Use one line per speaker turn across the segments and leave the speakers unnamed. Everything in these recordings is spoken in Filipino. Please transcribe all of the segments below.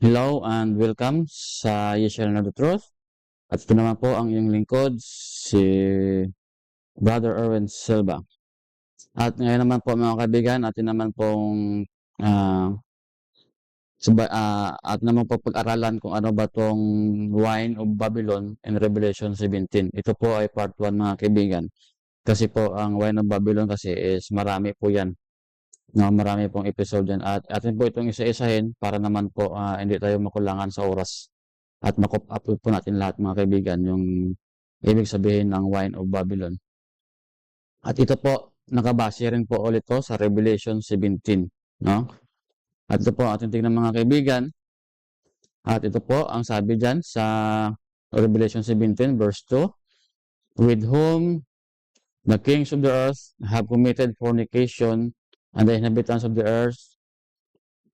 Hello and welcome sa You Shall Know the Truth. At ito naman po ang iyong lingkod, si Brother Erwin Silva. At ngayon naman po mga kaibigan, atin naman pong ah, at naman po pag-aralan kung ano ba tong wine of Babylon in Revelation 17. Ito po ay part 1 mga kaibigan. Kasi po ang wine of Babylon kasi is marami po yan. No, marami pong episode yan. At atin po itong isa-isahin para naman po hindi tayo makulangan sa oras. At up po natin lahat mga kaibigan yung ibig sabihin ng wine of Babylon. At ito po, nakabase rin po ulit to sa Revelation 17. No? At ito po ating tingnan mga kaibigan. At ito po ang sabi dyan sa Revelation 17 verse 2. With whom the kings of the earth have committed fornication, and the inhabitants of the earth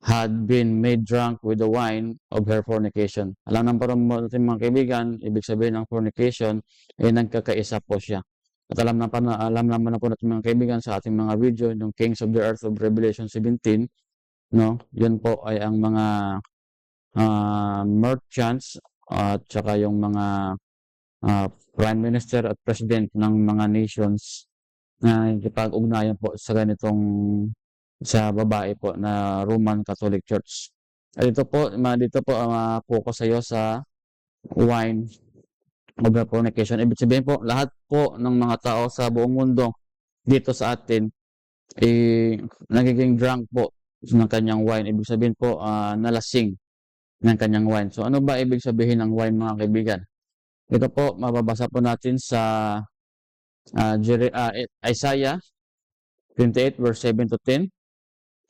had been made drunk with the wine of her fornication. Alam natin mga kaibigan, ibig sabihin ng fornication, nagkakaisa po siya. At alam naman na po natin mga kaibigan sa ating mga video, yung Kings of the Earth of Revelation 17, no? Yun po ay ang mga merchants at saka yung mga prime minister at president ng mga nations na nakikipag-ugnayan po sa ganitong sa babae po na Roman Catholic Church. At dito po focus tayo sa wine of fornication. Ibig sabihin po, lahat po ng mga tao sa buong mundo dito sa atin nagiging drunk po ng kanyang wine. Ibig sabihin po, nalasing ng kanyang wine. So ano ba ibig sabihin ng wine mga kaibigan? Ito po, mababasa po natin sa Isaiah 28 verse 7 to 10.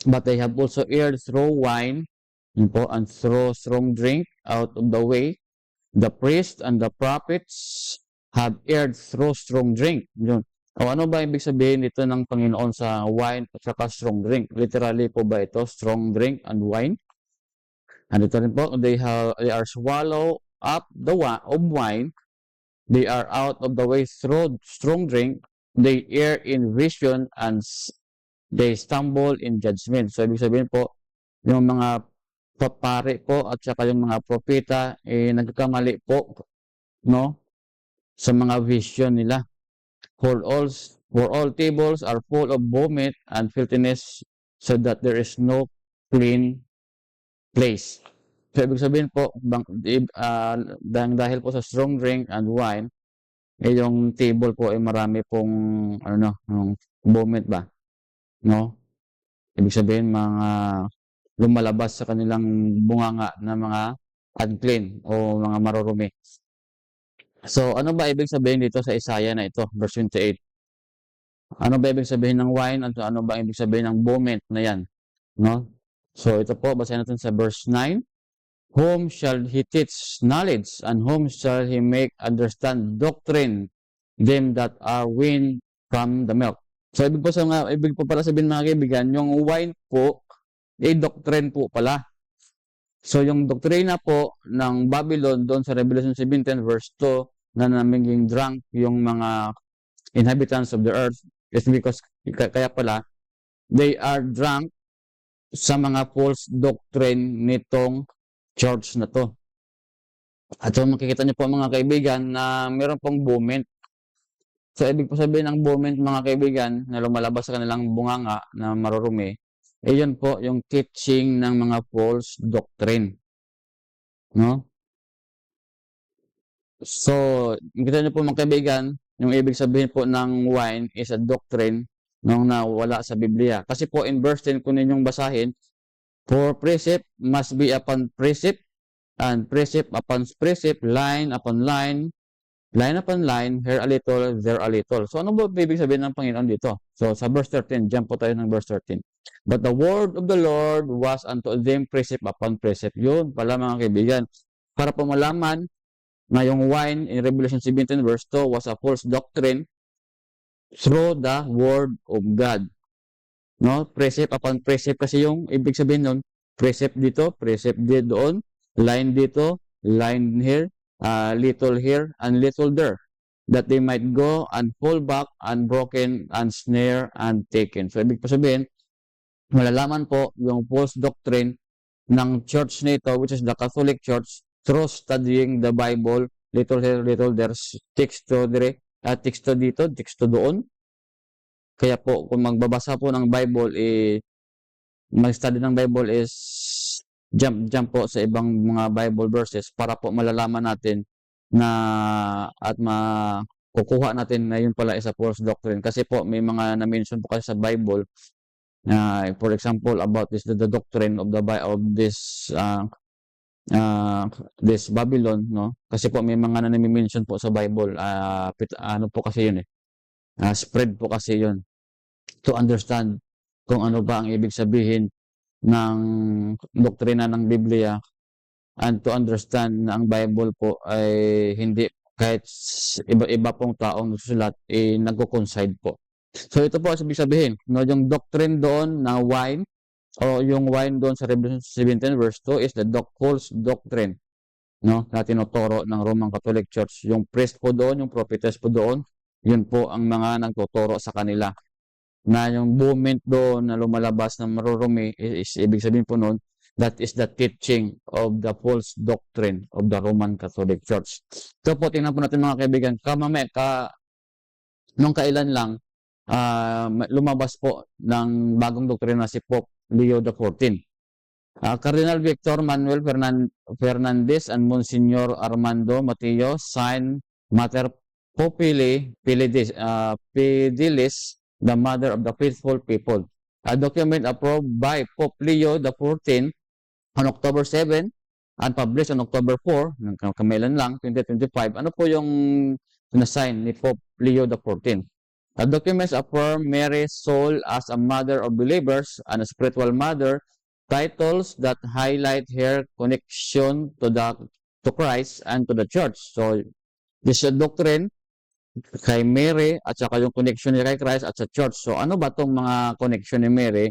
But they have also erred through wine and through strong drink out of the way. The priests and the prophets have erred through strong drink. Yun. O ano ba ibig sabihin dito ng Panginoon sa wine at saka strong drink? Literally po ba ito, strong drink and wine? And ito rin po, they are swallow up of wine. They are out of the way through strong drink. They err in vision and they stumble in judgment. So, ibig sabihin po, yung mga papari po at saka yung mga propeta, nagkakamali po, no? Sa mga vision nila. For all tables are full of vomit and filthiness, so that there is no clean place. So, ibig sabihin po, dahil po sa strong drink and wine, yung table po ay marami pong, vomit ba? No? Ibig sabihin, mga lumalabas sa kanilang bunganga na mga unclean o mga marurumi. So, ano ba ibig sabihin dito sa Isaiah na ito, verse 28? Ano ba ibig sabihin ng wine? Ano ba ibig sabihin ng vomit na yan? No? So, ito po, basahin natin sa verse 9. Whom shall he teach knowledge, and whom shall he make understand doctrine, them that are weaned from the milk? So, ibig po pala sabihin mga kaibigan, yung wine po, doctrine po pala. So, yung doktrina po ng Babylon doon sa Revelation 17 verse 2 na namiging drunk yung mga inhabitants of the earth is because, kaya pala, they are drunk sa mga false doctrine nitong church na to. At so, makikita niyo po mga kaibigan na meron pong vomit. So, ibig po sabihin ng vomit mga kaibigan na lumalabas sa kanilang bunganga na marurumi, yun po yung teaching ng mga false doctrine. No? So, makikita niyo po mga kaibigan, yung ibig sabihin po ng wine is a doctrine nung nawala sa Biblia. Kasi po in verse 10 kung ninyong basahin, for precept must be upon precept, and precept upon precept, line upon line upon line, here a little, there a little. So, ano ba ibig sabihin ng Panginoon dito? So, sa verse 13, jump po tayo ng verse 13. But the word of the Lord was unto them precept upon precept. Yun pala mga kaibigan. Para po malaman na yung wine in Revelation 17 verse 2 was a false doctrine through the word of God. No? Precept upon precept kasi yung ibig sabihin nun, precept dito, precept doon, line dito, line here, little here, and little there, that they might go and fall back, unbroken, and snare, and taken. So, ibig sabihin, malalaman po yung false doctrine ng church nito, which is the Catholic Church, through studying the Bible, little here, little there's teksto dire, teksto dito, teksto doon. Kaya po, kung magbabasa po ng Bible, mag-study ng Bible is jump po sa ibang mga Bible verses para po malalaman natin na at makukuha natin na yun pala is a false doctrine. Kasi po, may mga na-mention po kasi sa Bible, for example, about the doctrine of this Babylon, no? Kasi po may mga na-mention po sa Bible, ano po kasi yun spread po kasi yun to understand kung ano ba ang ibig sabihin ng doktrina ng Biblia and to understand na ang Bible po ay hindi kahit iba-iba pong taong nagsusulat nagko-coincide po. So ito po ibig sabihin, no, yung doctrine doon na wine o yung wine doon sa Revelation 17 verse 2 is the false doctrine, no, na tinuturo ng Roman Catholic Church. Yung priest po doon, yung prophetess po doon, yun po ang mga nagtuturo sa kanila. Na yung movement doon na lumalabas na marurumi is ibig sabihin po noon, that is the teaching of the false doctrine of the Roman Catholic Church. So po, tingnan po natin mga kaibigan, nung kailan lang, lumabas po ng bagong doktrina si Pope Leo XIV. Cardinal Victor Manuel Fernandez and Monsignor Armando Mateo signed Mater Fidelis, the Mother of the Faithful People, a document approved by Pope Leo XIV on October 7 and published on October 4, kailan lang, 2025. Ano po yung na-sign ni Pope Leo XIV? The documents affirm Mary's soul as a mother of believers and a spiritual mother, titles that highlight her connection to Christ and to the Church. So, this doctrine kay Mary at saka yung connection niya kay Christ at sa Church. So, ano ba itong mga connection ni Mary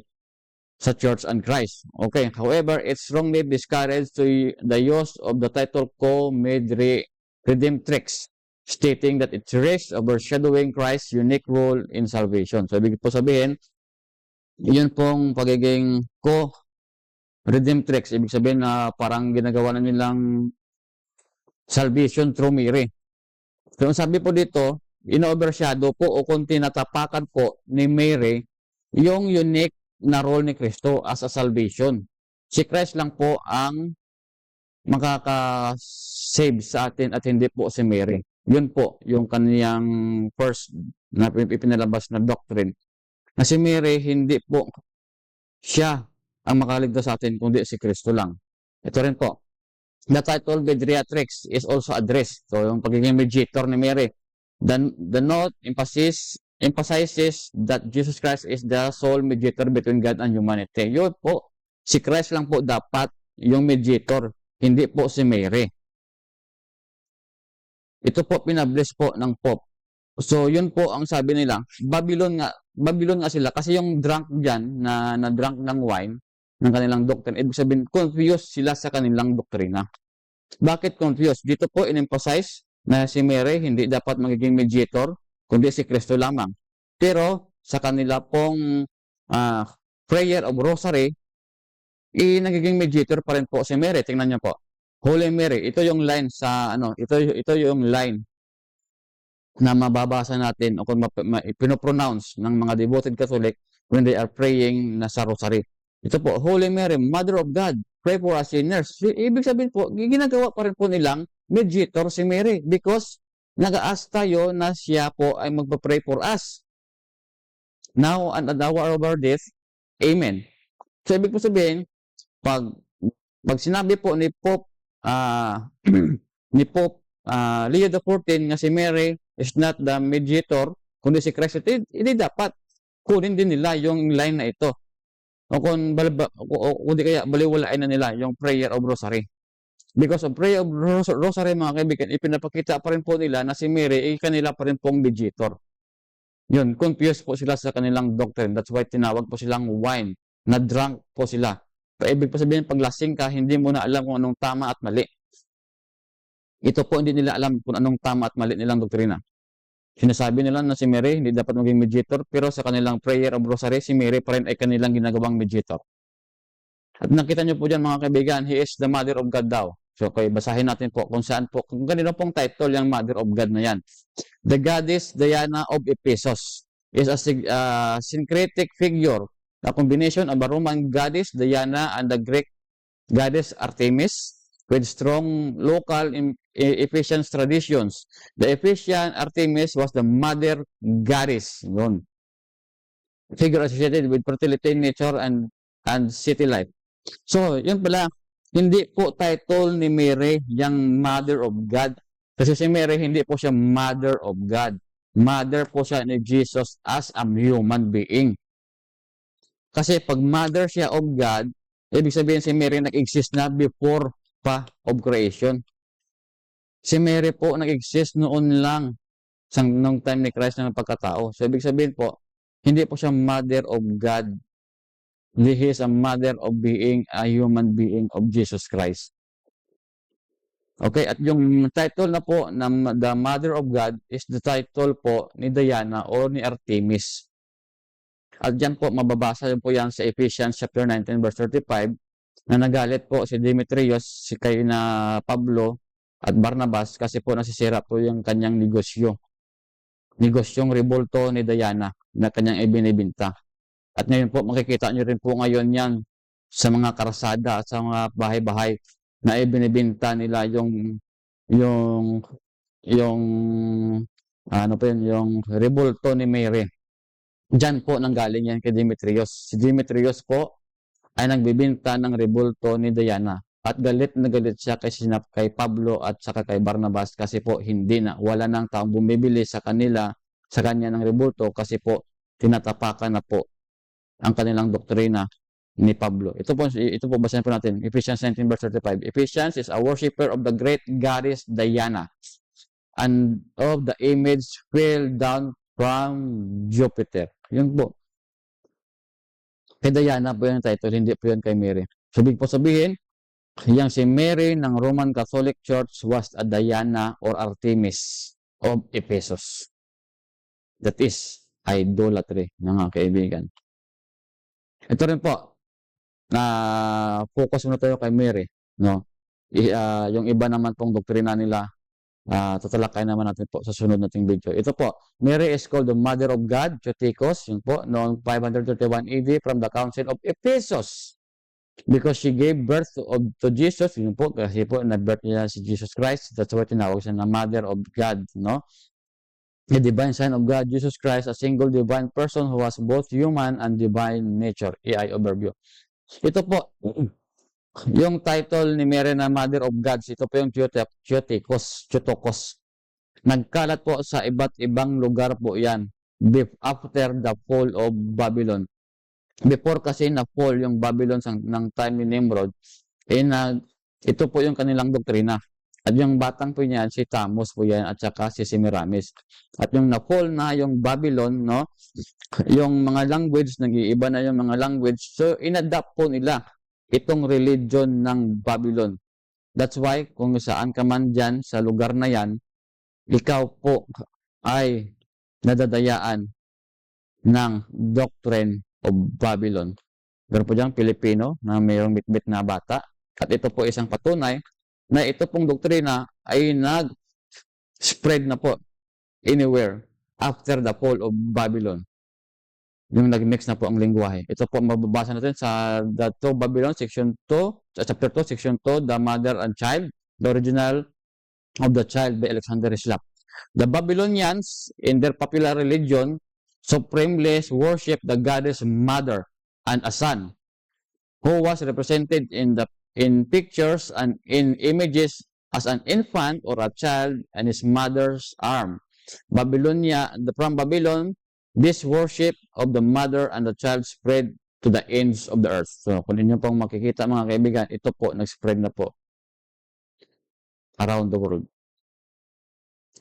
sa Church and Christ? Okay, however, it strongly discourages the use of the title co-redemptrix, stating that it risks overshadowing Christ's unique role in salvation. So, ibig po sabihin, yun pong pagiging co-redemptrix, ibig sabihin na parang ginagawa na nilang salvation through Mary. So, sabi po dito, in-overshadow po o kung tinatapakan po ni Mary yung unique na role ni Kristo as a salvation. Si Christ lang po ang makaka-save sa atin at hindi po si Mary. Yun po yung kaniyang first na ipinalabas na doctrine. Na si Mary, hindi po siya ang makaligtas sa atin kundi si Kristo lang. Ito rin po. The title Mediatrix is also addressed. So, yung pagiging mediator ni Mary. The note emphasizes that Jesus Christ is the sole mediator between God and humanity. Yun po, si Christ lang po dapat yung mediator, hindi po si Mary. Ito po, pinabless po ng Pope. So, yun po ang sabi nila, Babylon nga sila. Kasi yung drunk dyan, na drunk ng wine, ng kanilang doctrine, ibig sabihin, confused sila sa kanilang doktrina. Bakit confused? Dito po in-emphasize na si Mary hindi dapat magiging mediator, kundi si Kristo lamang. Pero sa kanila pong prayer of rosary, nagiging mediator pa rin po si Mary. Tingnan niyo po. Holy Mary, ito yung line sa ito yung line na mababasa natin o kung pinopronounce ng mga devoted Catholic when they are praying na sa rosary. Ito po, Holy Mary, Mother of God, pray for us sinners. Ibig sabihin po, ginagawa pa rin po nilang mediator si Mary because nag-ask tayo na siya po ay magpa-pray for us. Now, and at the hour of our death, Amen. So, ibig po sabihin, pag sinabi po ni Pope Leo XIV nga si Mary is not the mediator, kundi si Christ, hindi dapat kunin din nila yung line na ito. O kung di kaya baliwalain na nila yung prayer of rosary. Because of prayer of rosary, mga kaibigan, ipinapakita pa rin po nila na si Mary kanila pa rin pong mediator. Yun, confused po sila sa kanilang doctrine. That's why tinawag po silang wine, na drunk po sila. Ibig po sabihin, pag lasing ka, hindi mo na alam kung anong tama at mali. Ito po, hindi nila alam kung anong tama at mali nilang doktrina. Sinasabi nila na si Mary hindi dapat maging mediator, pero sa kanilang prayer of rosary, si Mary pa rin ay kanilang ginagawang mediator. At nakita niyo po diyan mga kaibigan, he is the mother of God daw. So, okay, basahin natin po kung saan po, kung kanino pong title yung mother of God na yan. The goddess Diana of Ephesus is a syncretic figure, a combination of a Roman goddess Diana and the Greek goddess Artemis with strong local Ephesian traditions. The Ephesian Artemis was the mother goddess. Yun. Figure associated with fertility, nature, and city life. So, yun pala, hindi po title ni Mary yung Mother of God. Kasi si Mary, hindi po siya Mother of God. Mother po siya ni Jesus as a human being. Kasi pag Mother siya of God, ibig sabihin si Mary nag-exist na before pa of creation. Si Mary po nag-exist noon lang nung time ni Christ na pagkatao. So, ibig sabihin po, hindi po siya Mother of God. He is a mother of being a human being of Jesus Christ. Okay, at yung title na po ng the Mother of God is the title po ni Diana o ni Artemis. At dyan po, mababasa po yan sa Ephesians chapter 19 verse 35 na nagalit po si Demetrius, si kay na Pablo at Barnabas kasi po nasisira po yung kanyang negosyo. Negosyong rebulto ni Diana na kanyang ibinibinta. At ngayon po, makikita nyo rin po ngayon yan sa mga karsada at sa mga bahay-bahay na ibinibinta nila yung ano po yun, yung rebulto ni Mary. Diyan po nanggaling yan kay Demetrius. Si Demetrius po ay nagbibinta ng rebulto ni Diana. At galit na galit siya kay Pablo at saka kay Barnabas kasi po wala nang taong bumibili sa kanya ng rebulto kasi po tinatapakan na po ang kanilang doktrina ni Pablo. Ito po basahin po natin. Ephesians 19 verse 35. Ephesians is a worshipper of the great goddess Diana and of the image fell down from Jupiter. Yun po. Kay Diana po yung title, hindi po yun kay Mary. Sabihin po sabihin, yung si Mary ng Roman Catholic Church was a Diana or Artemis of Ephesus. That is idolatry, mga kaibigan. Ito rin po, focus muna tayo kay Mary, no? Yung iba naman pong doktrina nila, tatalakay naman natin po sa sunod nating video. Ito po, Mary is called the Mother of God, Theotokos, yun po, noong 531 AD from the Council of Ephesus. Because she gave birth to Jesus, yun po, kasi po, na-birth niya si Jesus Christ, that's why tinawag siya na Mother of God, no? The divine Son of God, Jesus Christ, a single divine person who has both human and divine nature. AI overview. Ito po, yung title ni Mary na Mother of Gods, ito po yung Theotokos. Nagkalat po sa iba't ibang lugar po yan after the fall of Babylon. Before kasi na-fall yung Babylon ng time ni Nimrod, ito po yung kanilang doktrina. At yung batang po niyan, si Tammuz po yan, at saka si Semiramis. At yung na-fall na yung Babylon, no? Yung mga language, nag-iiba na yung mga language. So, inadapt po nila itong religion ng Babylon. That's why, kung saan ka man dyan, sa lugar na yan, ikaw po ay nadadayaan ng doctrine of Babylon. Meron po dyan Pilipino na mayroong bitbit na bata. At ito po isang patunay na ito pong doktrina ay nag-spread na po anywhere after the fall of Babylon. Yung nag-mix na po ang lingwahe. Ito po mababasa natin sa The Two Babylon, Section 2, Chapter 2, Section 2, The Mother and Child, the original of the child by Alexander Slap. The Babylonians, in their popular religion, supremely worship the goddess mother and a son, who was represented in pictures and in images as an infant or a child and his mother's arm. From Babylon, this worship of the mother and the child spread to the ends of the earth. So, kung inyo pong makikita mga kaibigan, ito po, nag-spread na po around the world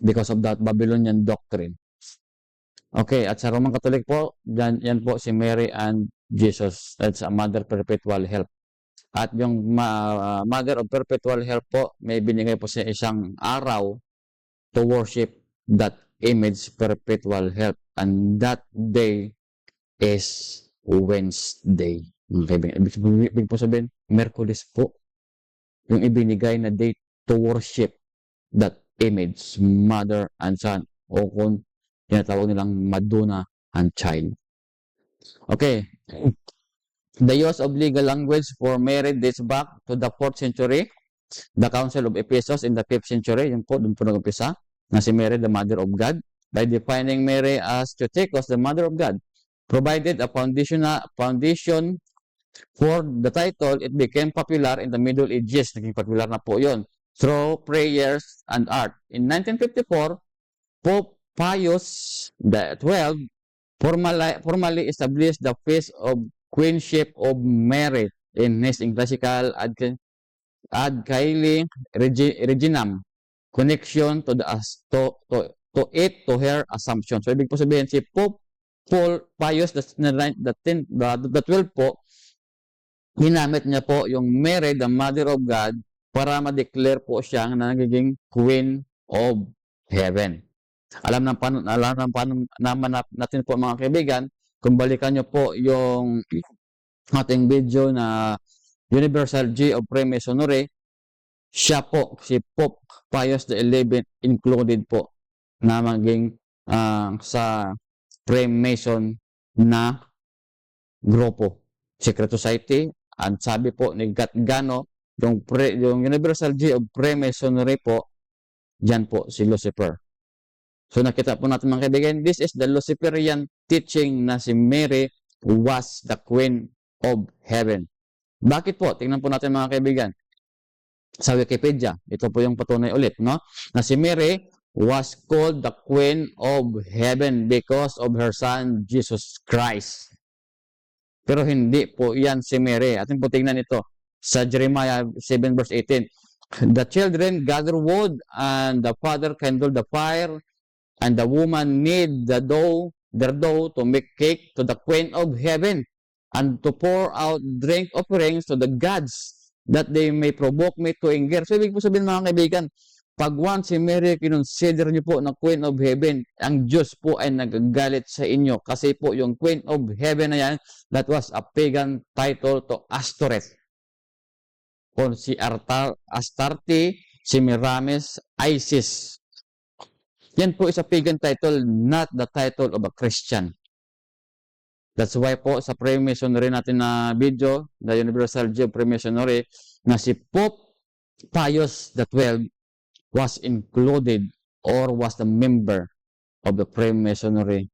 because of that Babylonian doctrine. Okay, at sa Roman Catholic po, yan po si Mary and Jesus. That's a Mother Perpetual Help. At yung Mother of Perpetual Help po, may binigay po siya isang araw to worship that image Perpetual Help. And that day is Wednesday. Mga kaibigan, ibig po sabihin, Miyerkules po yung ibinigay na date to worship that image, mother and son, o kung tinatawag nilang Madonna and child. Okay. The use of legal language for Mary dates back to the 4th century. The Council of Ephesus in the 5th century, yun po, doon po nag-umpisa, na si Mary, the Mother of God, by defining Mary as Theotokos, the Mother of God, provided a foundation for the title. It became popular in the Middle Ages. Naging popular na po yun through prayers and art. In 1954, Pope Pius XII formally established the feast of Queenship of Mary in his encyclical Ad Caeli Reginam, connection to the to her assumption. So ibig po sabihin si Pope Pius the 12 po, ginamit niya po yung Mary, the Mother of God, para ma-declare po siya na nagiging Queen of Heaven. Alam naman natin po mga kaibigan, kung balikan niyo po yung ating video na Universal G of Freemasonry, siya po, si Pope Pius XI included po na maging sa Freemason na grupo, Secret Society. At sabi po ni Gano, yung Universal G of Freemasonry po, dyan po si Lucifer. So nakita po natin mga kaibigan, this is the Luciferian teaching na si Mary was the Queen of Heaven. Bakit po? Tingnan po natin mga kaibigan. Sa Wikipedia, ito po yung patunay ulit, no? Na si Mary was called the Queen of Heaven because of her son, Jesus Christ. Pero hindi po yan si Mary. Atin po tingnan ito sa Jeremiah 7 verse 18. The children gather wood and the father kindle the fire and the woman knead their dough to make cake to the Queen of Heaven and to pour out drink offerings to the gods that they may provoke me to anger. So ibig po sabihin mga kaibigan, pag once si Mary kinonsider niyo po na Queen of Heaven, ang Diyos po ay nagagalit sa inyo. Kasi po yung Queen of Heaven na yan, that was a pagan title to Astoreth. O si Astarte, si Miramis, Isis. Yan po is a pagan title, not the title of a Christian. That's why po sa Freemasonry natin na video, the Universal G of Freemasonry, na si Pope Pius XII was included or was the member of the Freemasonry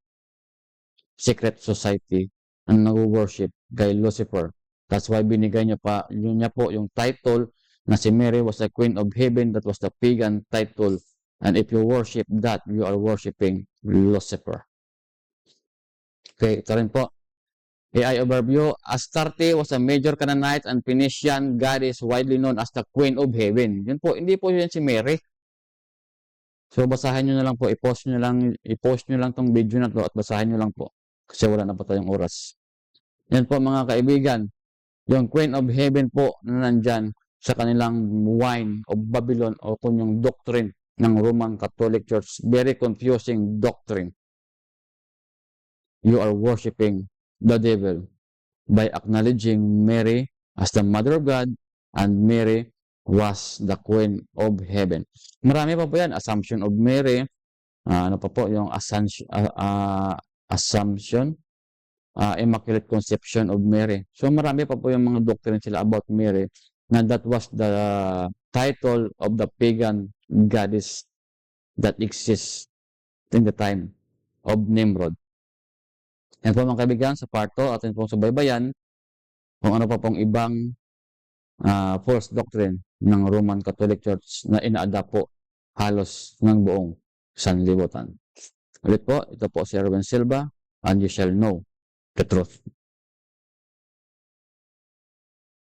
Secret Society ang nag-worship kay Lucifer. That's why binigay niya po yung title na si Mary was the Queen of Heaven. That was the pagan title. And if you worship that, you are worshiping Lucifer. Okay, ito rin po. AI overview. Astarte was a major Canaanite and Phoenician goddess widely known as the Queen of Heaven. Yun po, hindi po yun si Mary. So, basahin nyo na lang po. I-post nyo lang tong video na to at basahin nyo lang po. Kasi wala na pa tayong oras. Yan po mga kaibigan. Yung Queen of Heaven po na nandyan sa kanilang wine of Babylon o kung yung doctrine ng Roman Catholic Church. Very confusing doctrine. You are worshiping the devil by acknowledging Mary as the Mother of God and Mary was the Queen of Heaven. Marami pa po yan. Assumption of Mary. Ano pa po? Yung Assumption. Immaculate Conception of Mary. So marami pa po yung mga doctrine sila about Mary na that was the title of the pagan goddess that exists in the time of Nimrod. Yan po mga kaibigan, sa part 2 atin pong subaybayan kung ano pa pong ibang false doctrine ng Roman Catholic Church na ina-adapt po halos ng buong sanlibutan. Ulit po, ito po si Erwin Silva, and you shall know the truth.